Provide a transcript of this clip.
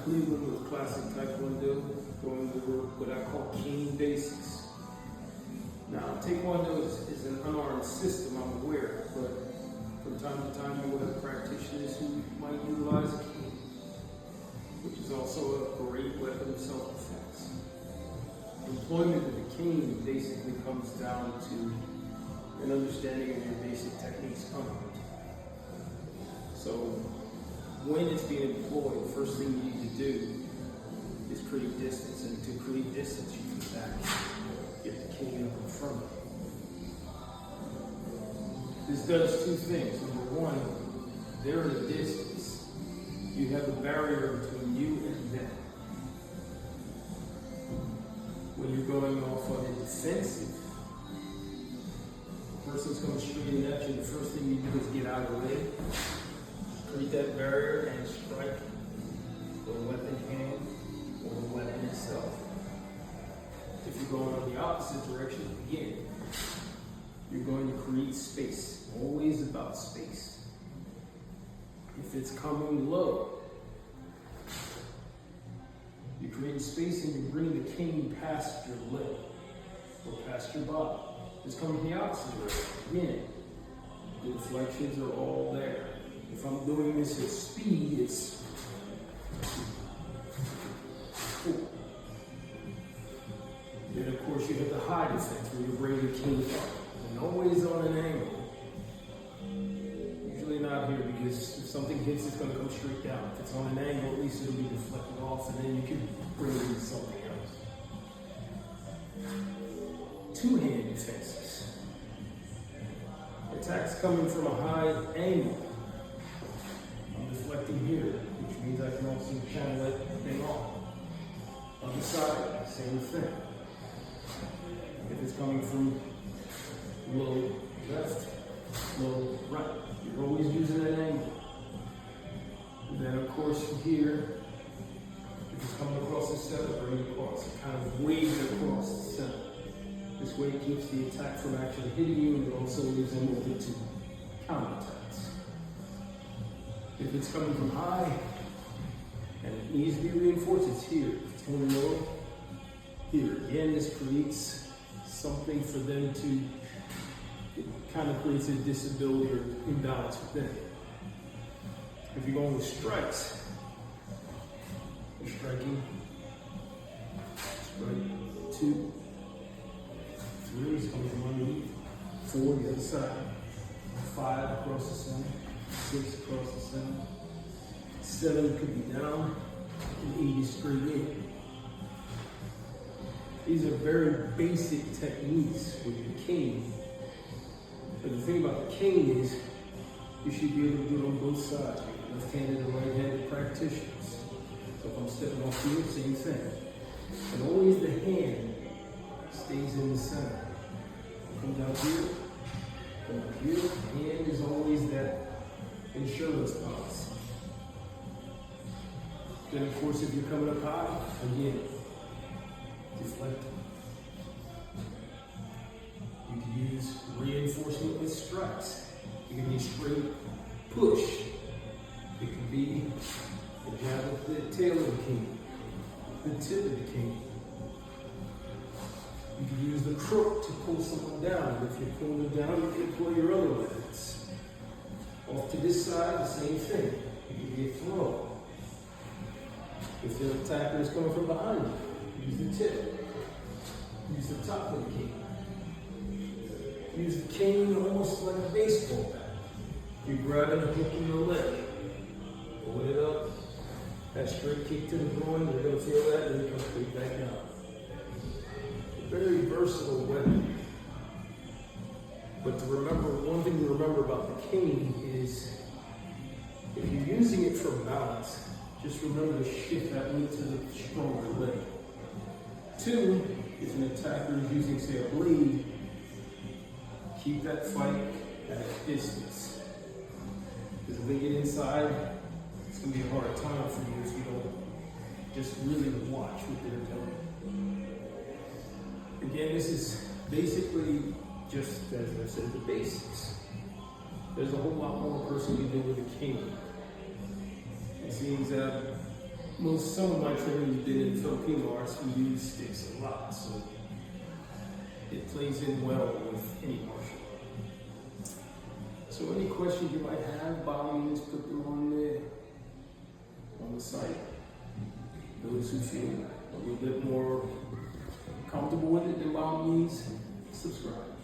Cleveland with classic Taekwondo, going over what I call cane basics. Now, Taekwondo is an unarmed system, I'm aware, but from time to time you will have practitioners who might utilize a cane, which is also a great weapon of self-defense. Employment of the cane basically comes down to an understanding of your basic techniques unarmed. So, when it's being employed, the first thing you need to do is create distance. And to create distance, you can back, get the cane up in front of you. This does two things. Number one, they're at a distance. You have a barrier between you and them. When you're going off on a defensive, the person's coming straight at you, the first thing you do is get out of the way. Create that barrier and strike the weapon hand or the weapon itself. If you're going on the opposite direction, again, you're going to create space. Always about space. If it's coming low, you create space and you bring the cane past your leg or past your body. If it's coming the opposite direction, again, the deflections are all there. If I'm doing this at speed, it's 4. Then of course you have the high defense where you bring the cane up. And always on an angle. Usually not here because if something hits, it's going to come straight down. If it's on an angle, at least it'll be deflected off and then you can bring it into something else. Two-hand defenses. Attacks coming from a high angle. Deflecting here, which means I can also channel that thing off. On the side, same thing. If it's coming from low left, low right, you're always using an angle. And then of course here, if it's coming across the center, bring it across. It kind of waves it across the center. This way it keeps the attack from actually hitting you and it also leaves them open to counterattacks. If it's coming from high and it needs to be reinforced, it's here. If it's coming low, here. Again, this creates something for them to, it kind of creates a disability or imbalance within. If you're going with strikes, you're striking, strike 2, 3 is coming from underneath, 4 the other side, 5 across the center. 6 across the center, 7 could be down, and 8 is straight in. These are very basic techniques with the cane. But the thing about the cane is, you should be able to do it on both sides, left-handed and right-handed practitioners. So if I'm stepping off here, same thing. And always the hand stays in the center. Come down here, come up here, the hand is always that insurance policy. Then of course if you're coming up high, again, deflect. You can use reinforcement with strikes. It can be straight push. It can be the jab of the tail of the cane, the tip of the cane. You can use the crook to pull someone down. If you're pulling them down, you can pull your other legs. Off to this side, the same thing. It can be a throw. If the attacker is coming from behind you, use the tip. Use the top of the cane. Use the cane almost like a baseball bat. You're grabbing a hook in your leg. Pull it up. That straight kick to the groin, you're going to feel that, and then you come straight back down. A very versatile weapon. But to remember, one thing to remember about the cane is, if you're using it for balance, just remember to shift that weight to the stronger leg. 2, if an attacker is using, say, a blade, keep that fight at a distance. Because if they get inside, it's going to be a hard time for you if you don't just really watch what they're doing. Again, this is basically just, as I said, the basics. There's a whole lot more a person can do with a cane. It seems that some of my training has been in Filipino arts. We use sticks a lot, so it plays in well with any martial art. So any questions you might have, by all means, put them on the site. Those who feel a little bit more comfortable with it, then by all means, subscribe.